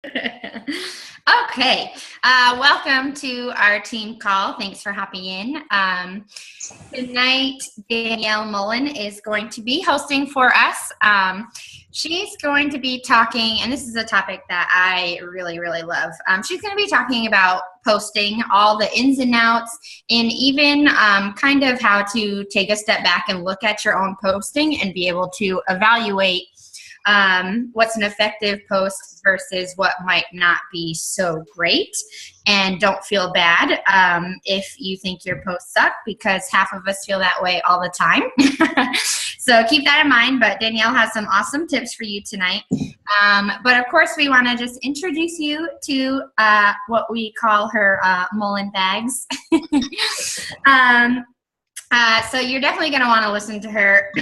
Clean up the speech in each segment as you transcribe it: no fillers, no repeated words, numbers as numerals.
Okay, welcome to our team call. Thanks for hopping in. Tonight, Danielle Mullen is going to be hosting for us. She's going to be talking, and this is a topic that I really, really love. She's going to be talking about posting, all the ins and outs, and even kind of how to take a step back and look at your own posting and be able to evaluate what's an effective post versus what might not be so great. And don't feel bad if you think your posts suck, because half of us feel that way all the time. So keep that in mind, but Danielle has some awesome tips for you tonight. But of course, we want to just introduce you to what we call her Mullen bags. So you're definitely going to want to listen to her.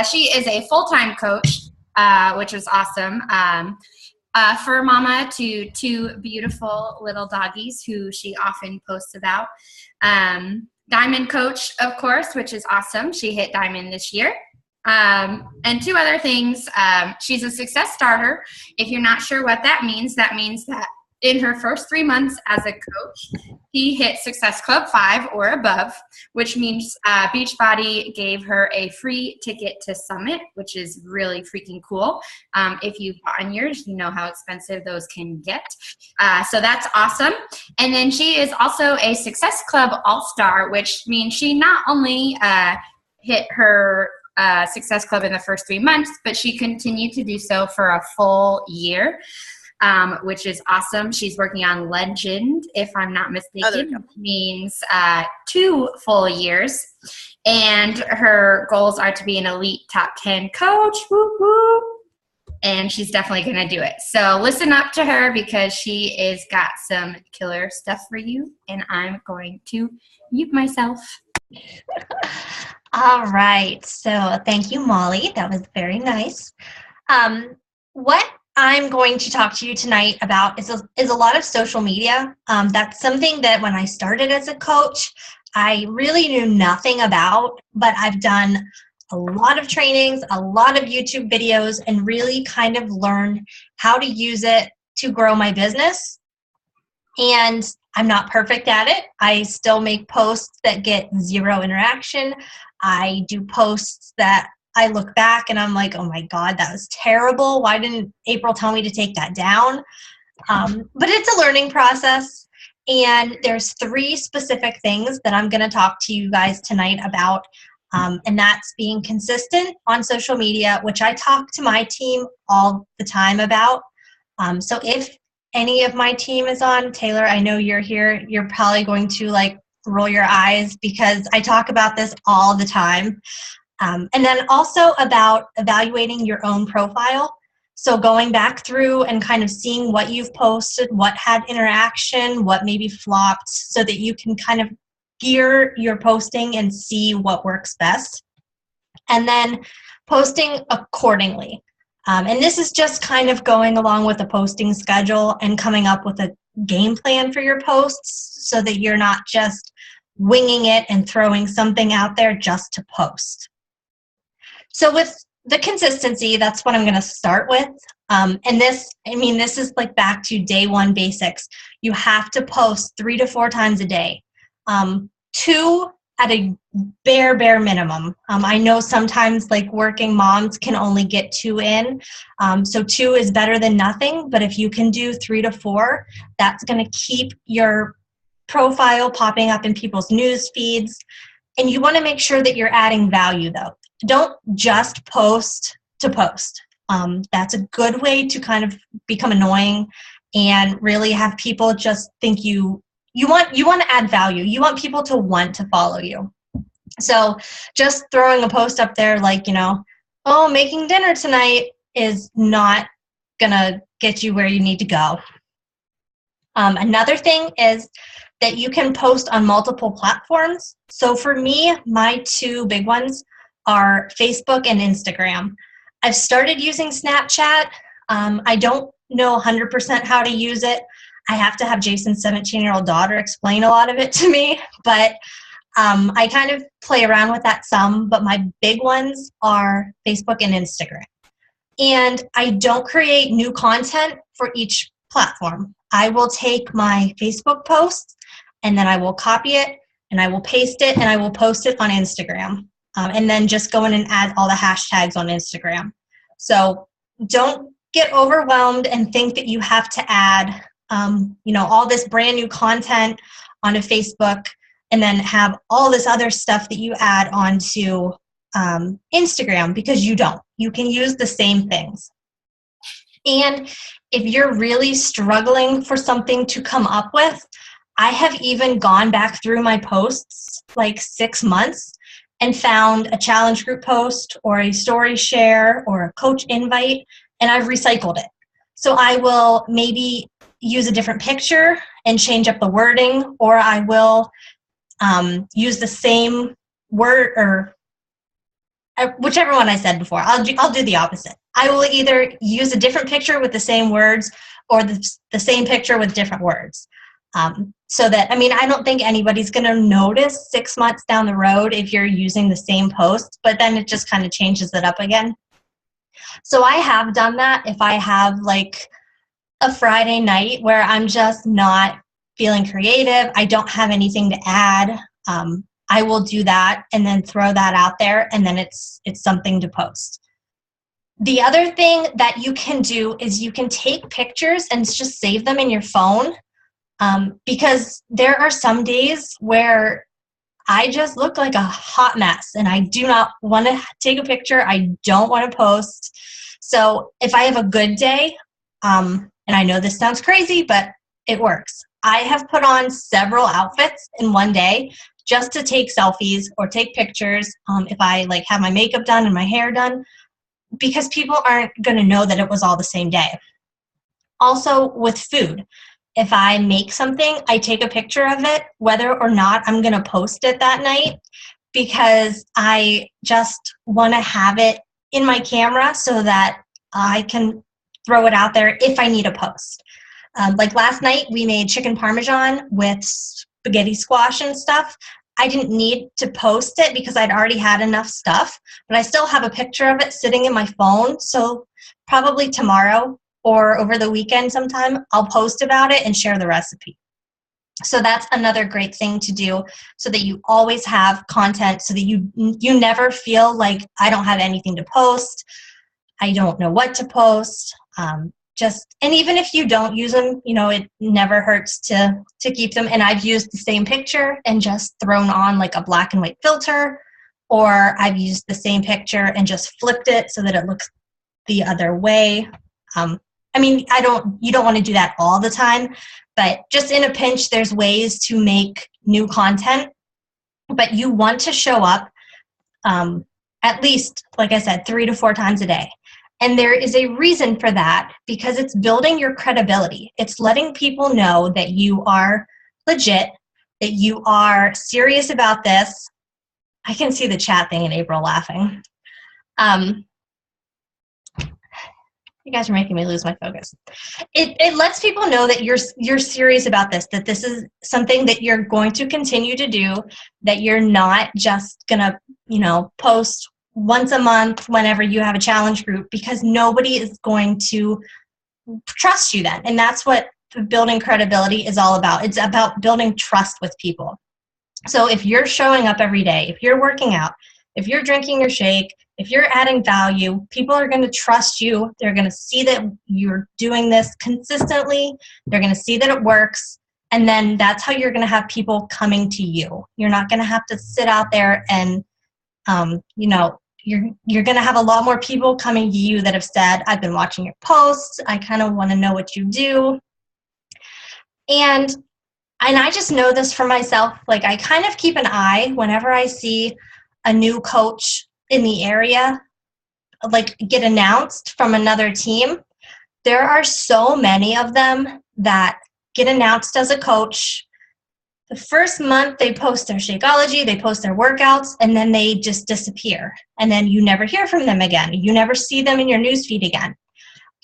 She is a full-time coach, which is awesome. Fur mama to two beautiful little doggies who she often posts about. Diamond coach, of course, which is awesome. She hit diamond this year. And two other things. She's a success starter. If you're not sure what that means that in her first 3 months as a coach, he hit Success Club 5 or above, which means Beachbody gave her a free ticket to Summit, which is really freaking cool. If you've bought yours, you know how expensive those can get. So that's awesome. And then she is also a Success Club All-Star, which means she not only hit her Success Club in the first 3 months, but she continued to do so for a full year. Which is awesome. She's working on Legend, if I'm not mistaken, which means 2 full years. And her goals are to be an elite top 10 coach. Woo woo. And she's definitely going to do it. So listen up to her, because she is got some killer stuff for you. And I'm going to mute myself. All right. So thank you, Molly. That was very nice. What I'm going to talk to you tonight about is a lot of social media. That's something that when I started as a coach, I really knew nothing about, but I've done a lot of trainings, a lot of YouTube videos, and really kind of learned how to use it to grow my business. And I'm not perfect at it. I still make posts that get 0 interaction. I do posts that I look back and I'm like, oh my God, that was terrible. Why didn't April tell me to take that down? But it's a learning process. And there's 3 specific things that I'm going to talk to you guys tonight about. And that's being consistent on social media, which I talk to my team all the time about. So if any of my team is on, Taylor, I know you're here. You're probably going to roll your eyes, because I talk about this all the time. And then also about evaluating your own profile. So going back through and kind of seeing what you've posted, what had interaction, what maybe flopped, so that you can kind of gear your posting and see what works best. And then posting accordingly. And this is just kind of going along with a posting schedule and coming up with a game plan for your posts, so that you're not just winging it and throwing something out there just to post. So with the consistency, that's what I'm going to start with. And this is back to day 1 basics. You have to post 3 to 4 times a day. 2 at a bare minimum. I know sometimes working moms can only get 2 in. So 2 is better than nothing. But if you can do 3 to 4, that's going to keep your profile popping up in people's news feeds. And you want to make sure that you're adding value, though. Don't just post to post. That's a good way to kind of become annoying and really have people just think you want to add value. You want people to want to follow you. So just throwing a post up there oh, making dinner tonight is not going to get you where you need to go. Another thing is that you can post on multiple platforms. So for me, my 2 big ones are Facebook and Instagram. I've started using Snapchat. I don't know 100% how to use it. I have to have Jason's 17-year-old daughter explain a lot of it to me, but I kind of play around with that some. But my big ones are Facebook and Instagram. And I don't create new content for each platform. I will take my Facebook posts and then I will copy it and I will paste it and I will post it on Instagram. And then just go in and add all the hashtags on Instagram. So don't get overwhelmed and think that you have to add, all this brand new content onto Facebook and then have all this other stuff that you add onto Instagram, because you don't. You can use the same things. And if you're really struggling for something to come up with, I have even gone back through my posts like 6 months and found a challenge group post or a story share or a coach invite, and I've recycled it. So I will maybe use a different picture and change up the wording, or I will use the same word, or whichever one I said before. I'll do the opposite. I will either use a different picture with the same words or the same picture with different words. So that, I don't think anybody's going to notice 6 months down the road if you're using the same post, but then it just kind of changes it up again. So I have done that if I have like a Friday night where I'm just not feeling creative, I don't have anything to add, I will do that and then throw that out there, and then it's something to post. The other thing that you can do is you can take pictures and just save them in your phone. Because there are some days where I just look like a hot mess and I do not want to take a picture. I don't want to post. So if I have a good day, and I know this sounds crazy, but it works. I have put on several outfits in one day just to take selfies or take pictures. If I like have my makeup done and my hair done, because people aren't going to know that it was all the same day. Also with food. If I make something, I take a picture of it, whether or not I'm going to post it that night, because I just want to have it in my camera so that I can throw it out there if I need a post. Like last night, we made chicken parmesan with spaghetti squash and stuff. I didn't need to post it because I'd already had enough stuff, but I still have a picture of it sitting in my phone. So probably tomorrow or over the weekend sometime, I'll post about it and share the recipe. So that's another great thing to do, so that you always have content, so that you never feel like I don't have anything to post, I don't know what to post. And even if you don't use them, it never hurts to keep them. And I've used the same picture and just thrown on like a black and white filter, or I've used the same picture and just flipped it so that it looks the other way. You don't want to do that all the time, but just in a pinch, there's ways to make new content, but you want to show up at least, like I said, 3 to 4 times a day. And there is a reason for that, because it's building your credibility. It's letting people know that you are legit, that you are serious about this. I can see the chat thing in April laughing. You guys are making me lose my focus. It lets people know that you're serious about this, that this is something that you're going to continue to do, that you're not just gonna, post once a month whenever you have a challenge group, because nobody is going to trust you then. And that's what building credibility is all about. It's about building trust with people. So if you're showing up every day, if you're working out, if you're drinking your shake, if you're adding value, people are going to trust you. They're going to see that you're doing this consistently. They're going to see that it works. And then that's how you're going to have people coming to you. You're not going to have to sit out there and, you're going to have a lot more people coming to you that have said, I've been watching your posts. I kind of want to know what you do. And I just know this for myself. Like, I kind of keep an eye whenever I see a new coach in the area, like, get announced from another team. There are so many of them that get announced as a coach. The first month they post their Shakeology, they post their workouts, and then they just disappear. And then you never hear from them again. You never see them in your newsfeed again.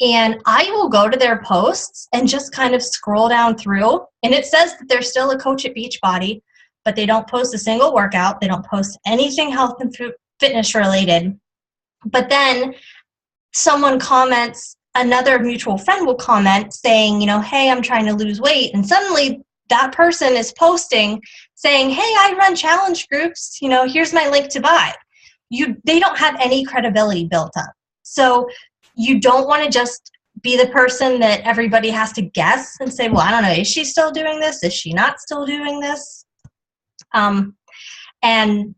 And I will go to their posts and just kind of scroll down through, and it says that they're still a coach at Beachbody, but they don't post a single workout. They don't post anything health and fitness related. But then someone comments, another mutual friend will comment saying, hey, I'm trying to lose weight. And suddenly that person is posting saying, hey, I run challenge groups. Here's my link to buy. They don't have any credibility built up. So you don't want to just be the person that everybody has to guess and say, well, I don't know, is she still doing this? Is she not still doing this? And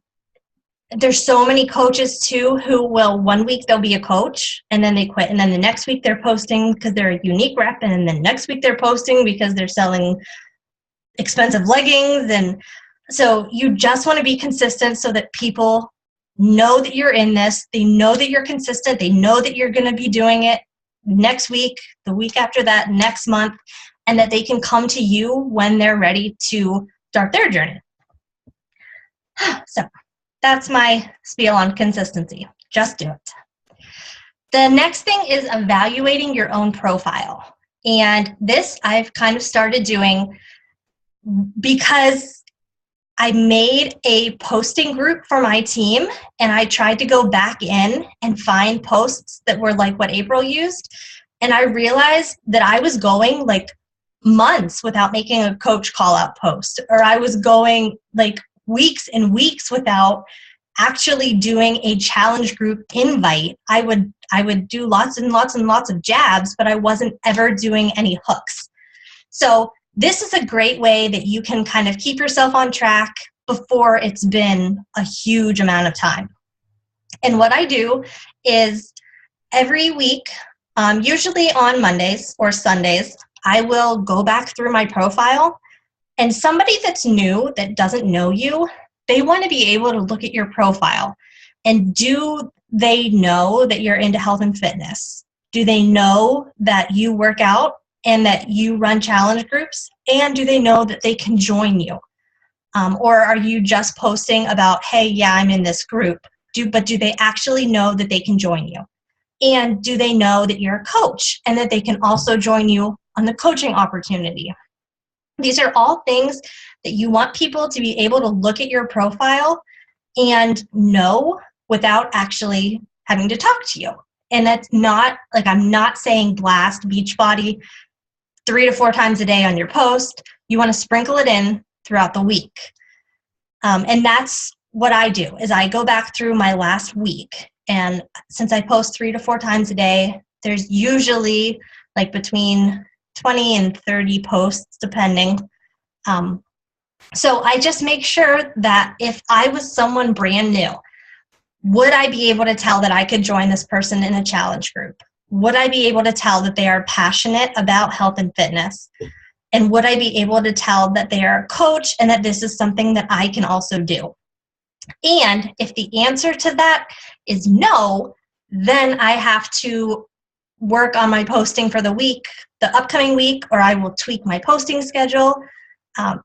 there's so many coaches too who will, one week they'll be a coach and then they quit. And then the next week they're posting because they're a unique rep. And then the next week they're posting because they're selling expensive leggings. And so you just want to be consistent so that people know that you're in this. They know that you're consistent. They know that you're going to be doing it next week, the week after that, next month, and that they can come to you when they're ready to start their journey. So that's my spiel on consistency. Just do it. The next thing is evaluating your own profile. And this I've kind of started doing because I made a posting group for my team, and I tried to go back in and find posts that were like what April used. And I realized that I was going like months without making a coach call out post, or I was going like weeks and weeks without actually doing a challenge group invite. I would do lots and lots and lots of jabs, but I wasn't ever doing any hooks. So this is a great way that you can kind of keep yourself on track before it's been a huge amount of time. And what I do is every week, usually on Mondays or Sundays, I will go back through my profile, and somebody that's new, that doesn't know you, they want to be able to look at your profile. And do they know that you're into health and fitness? Do they know that you work out and that you run challenge groups? And do they know that they can join you? Or are you just posting about, hey, yeah, I'm in this group? But do they actually know that they can join you? And do they know that you're a coach and that they can also join you on the coaching opportunity? These are all things that you want people to be able to look at your profile and know without actually having to talk to you. And that's not, like, I'm not saying blast Beachbody 3 to 4 times a day on your post. You want to sprinkle it in throughout the week. And that's what I do, is I go back through my last week. And since I post 3 to 4 times a day, there's usually like between 20 and 30 posts, depending. So I just make sure that if I was someone brand new, would I be able to tell that I could join this person in a challenge group? Would I be able to tell that they are passionate about health and fitness? And would I be able to tell that they are a coach and that this is something that I can also do? And if the answer to that is no, then I have to work on my posting for the week, the upcoming week, or I will tweak my posting schedule,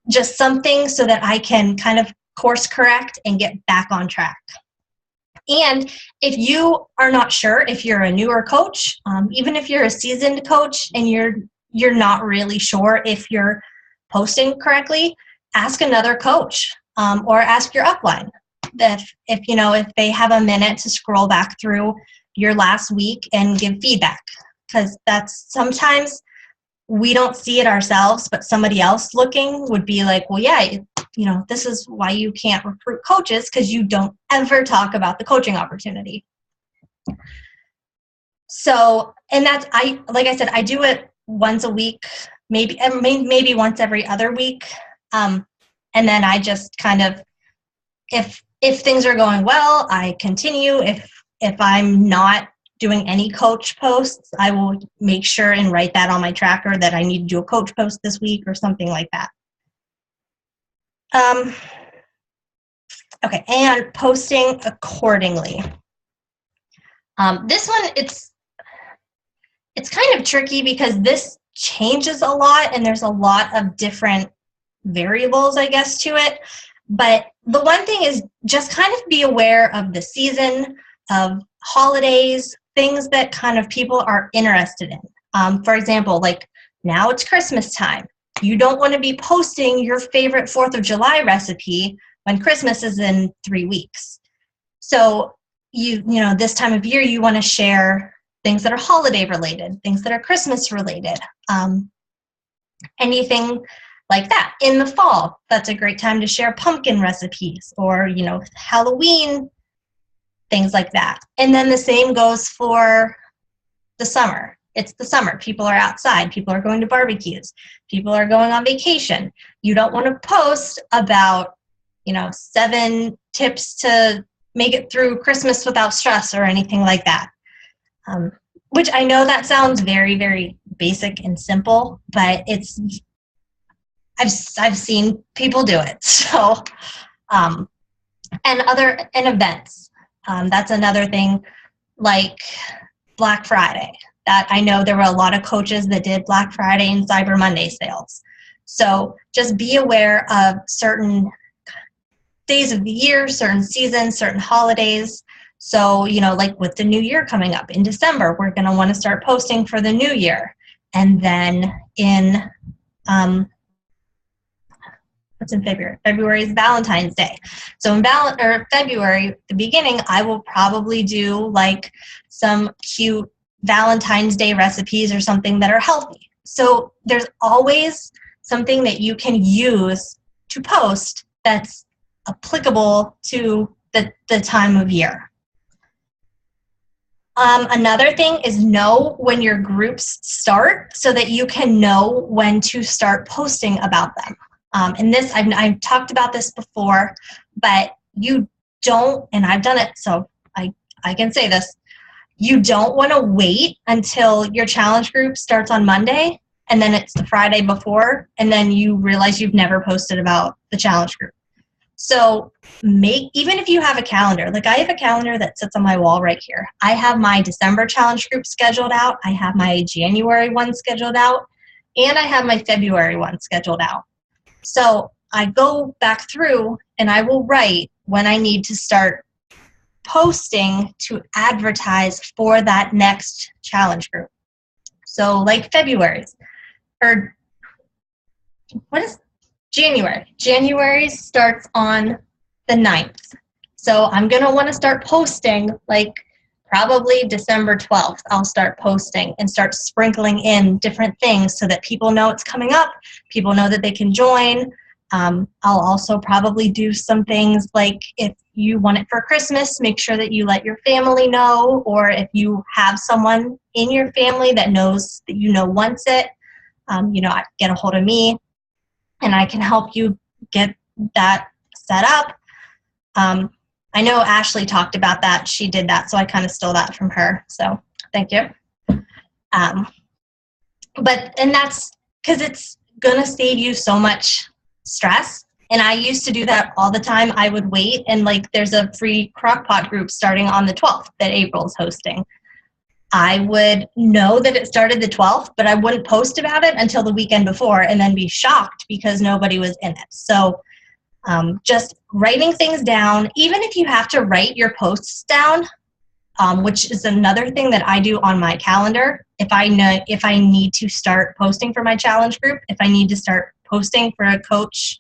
just something so that I can kind of course correct and get back on track. And if you are not sure, if you're a newer coach, even if you're a seasoned coach and you're not really sure if you're posting correctly, ask another coach or ask your upline. If they have a minute to scroll back through your last week and give feedback, because that's sometimes we don't see it ourselves, but somebody else looking would be like, well, yeah, this is why you can't recruit coaches, because you don't ever talk about the coaching opportunity. So, and that's, like I said, I do it once a week, maybe once every other week. And then I just kind of, if things are going well, I continue. If I'm not doing any coach posts, I will make sure and write that on my tracker that I need to do a coach post this week or something like that. Okay, and posting accordingly. This one, it's kind of tricky because this changes a lot and there's a lot of different variables, I guess, to it. But the one thing is just kind of be aware of the season, of holidays, things that kind of people are interested in. For example, like now it's Christmas time. You don't want to be posting your favorite 4th of July recipe when Christmas is in 3 weeks. So you know, this time of year, you want to share things that are holiday related, things that are Christmas related, anything like that. In the fall, that's a great time to share pumpkin recipes or, Halloween, things like that. And then the same goes for the summer. It's the summer. People are outside. People are going to barbecues. People are going on vacation. You don't want to post about, 7 tips to make it through Christmas without stress or anything like that. Which I know that sounds very, very basic and simple, but I've seen people do it. So, and events. That's another thing, like Black Friday. That I know there were a lot of coaches that did Black Friday and Cyber Monday sales. So just be aware of certain days of the year, certain seasons, certain holidays. So, like with the new year coming up in December, we're going to want to start posting for the new year. And then in, what's in February? February is Valentine's Day. So in February, the beginning, I will probably do like some cute Valentine's Day recipes or something that are healthy. So there's always something that you can use to post that's applicable to the time of year. Another thing is know when your groups start so that you can know when to start posting about them. And this, I've talked about this before, but you don't, and I've done it, so I can say this, you don't want to wait until your challenge group starts on Monday, and then it's the Friday before, and then you realize you've never posted about the challenge group. So even if you have a calendar, like I have a calendar that sits on my wall right here. I have my December challenge group scheduled out. I have my January one scheduled out, and I have my February one scheduled out. So I go back through and I will write when I need to start posting to advertise for that next challenge group. So like February's, or what is January? January starts on the 9th. So I'm going to want to start posting like probably December 12th. I'll start posting and start sprinkling in different things so that people know it's coming up. People know that they can join. I'll also probably do some things like if you want it for Christmas, make sure that you let your family know, or if you have someone in your family that knows that wants it, get a hold of me and I can help you get that set up. I know Ashley talked about that. She did that, so I kind of stole that from her. So thank you. And that's because it's going to save you so much stress. And I used to do that all the time. I would wait, and like there's a free crockpot group starting on the 12th that April's hosting. I would know that it started the 12th, but I wouldn't post about it until the weekend before and then be shocked because nobody was in it. So just writing things down, even if you have to write your posts down, which is another thing that I do on my calendar. If I need to start posting for my challenge group, if I need to start posting for a coach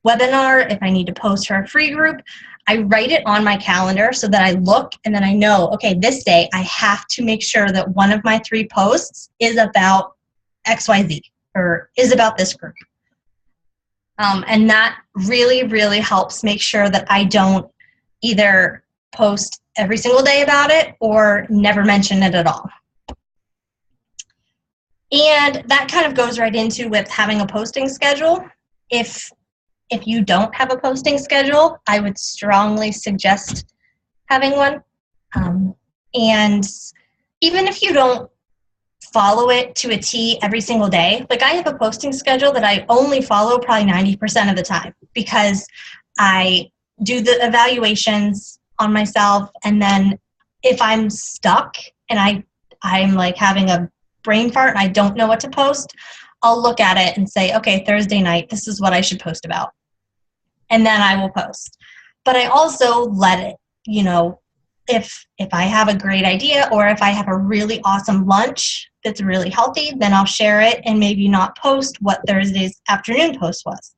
webinar, if I need to post for a free group, I write it on my calendar so that I look and then I know, okay, this day I have to make sure that one of my 3 posts is about XYZ or is about this group. And that really, really helps make sure that I don't either post every single day about it or never mention it at all. And that kind of goes right into with having a posting schedule. If you don't have a posting schedule, I would strongly suggest having one. And even if you don't follow it to a T every single day, like I have a posting schedule that I only follow probably 90% of the time because I do the evaluations on myself, and then if I'm stuck and I'm like having a brain fart and I don't know what to post, I'll look at it and say, okay, Thursday night, this is what I should post about. And then I will post. But I also let it, if I have a great idea or if I have a really awesome lunch that's really healthy, then I'll share it and maybe not post what Thursday's afternoon post was.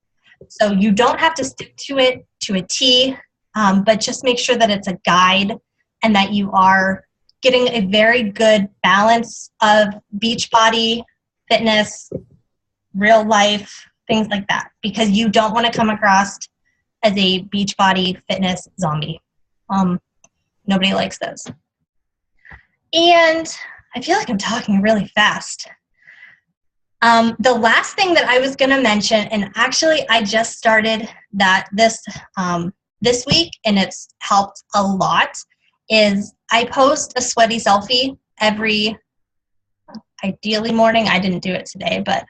So you don't have to stick to it to a T, but just make sure that it's a guide and that you are getting a very good balance of beach body, fitness, real life, things like that, because you don't want to come across as a beach body fitness zombie. Nobody likes those. And I feel like I'm talking really fast. The last thing that I was going to mention, and actually I just started that this week, and it's helped a lot, is I post a sweaty selfie every, ideally morning. I didn't do it today, but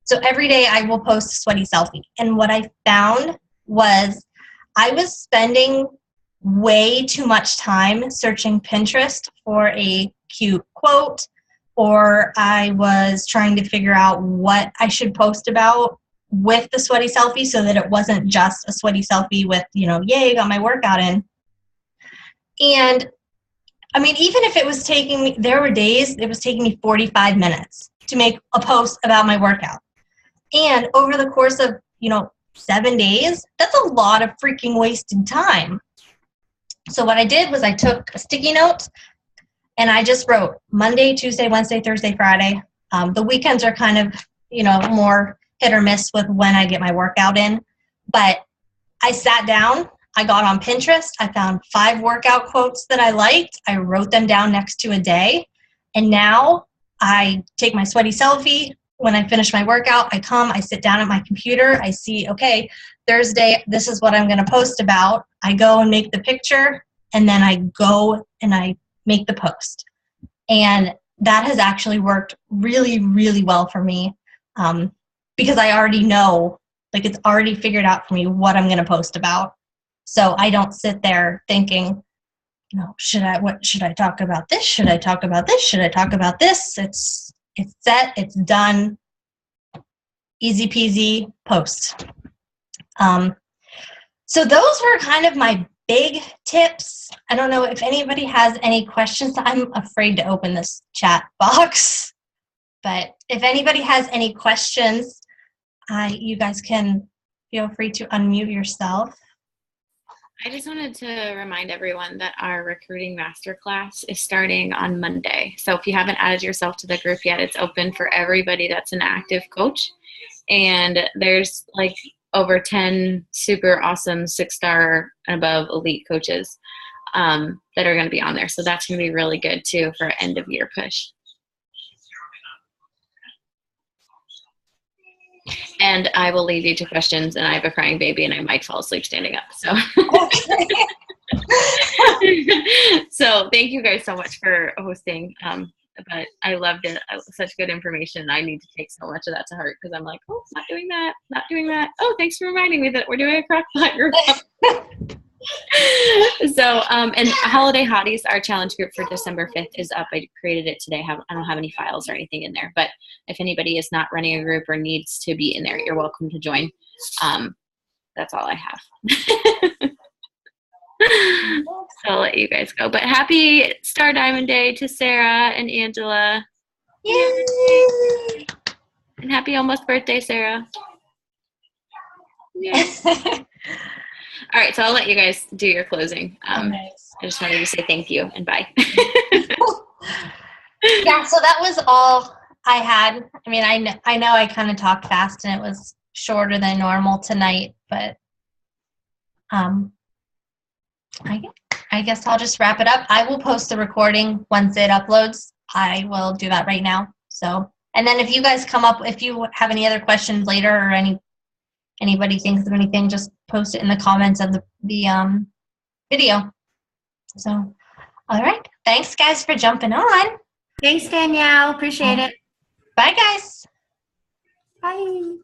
so every day I will post a sweaty selfie. And what I found was I was spending way too much time searching Pinterest for a cute quote, or I was trying to figure out what I should post about with the sweaty selfie so that it wasn't just a sweaty selfie with, yay, got my workout in. And I mean, even if it was taking me, there were days it was taking me 45 minutes to make a post about my workout. And over the course of, 7 days, that's a lot of freaking wasted time. So what I did was I took a sticky note and I just wrote Monday, Tuesday, Wednesday, Thursday, Friday. The weekends are kind of, more hit or miss with when I get my workout in. But I sat down, I got on Pinterest, I found 5 workout quotes that I liked. I wrote them down next to a day. And now I take my sweaty selfie. When I finish my workout, I sit down at my computer. I see, okay, Thursday, this is what I'm going to post about. I go and make the picture, and then I go and I make the post. And that has actually worked really, really well for me because I already know, it's already figured out for me what I'm going to post about. So I don't sit there thinking, should I talk about this? Should I talk about this? Should I talk about this? It's set, it's done, easy peasy, post. So those were kind of my big tips. I don't know if anybody has any questions. I'm afraid to open this chat box, but if anybody has any questions, you guys can feel free to unmute yourself. I just wanted to remind everyone that our recruiting masterclass is starting on Monday. So if you haven't added yourself to the group yet, it's open for everybody that's an active coach. And there's over 10 super awesome 6-star and above elite coaches that are going to be on there. So that's going to be really good too for end of year push. And I will leave you to questions, and I have a crying baby and I might fall asleep standing up. So, so thank you guys so much for hosting. But I loved it. Such good information. I need to take so much of that to heart because I'm like, oh, not doing that. Oh, thanks for reminding me that we're doing a crockpot group. So, and Holiday Hotties, our challenge group for December 5th is up. I created it today. I don't have any files or anything in there, but if anybody is not running a group or needs to be in there, you're welcome to join. That's all I have. So I'll let you guys go. But happy Star Diamond Day to Sarah and Angela. Yay! And happy almost birthday, Sarah. Yay. All right, so I'll let you guys do your closing. Nice. I just wanted to say thank you and bye. Yeah, so that was all I had. I mean, I know I kind of talked fast and it was shorter than normal tonight, but I guess I'll just wrap it up. I will post the recording once it uploads. I will do that right now. So, and then if you guys if you have any other questions later or anybody thinks of anything, just post it in the comments of the video. So, all right. Thanks, guys, for jumping on. Thanks, Danielle. Appreciate it. Bye, guys. Bye.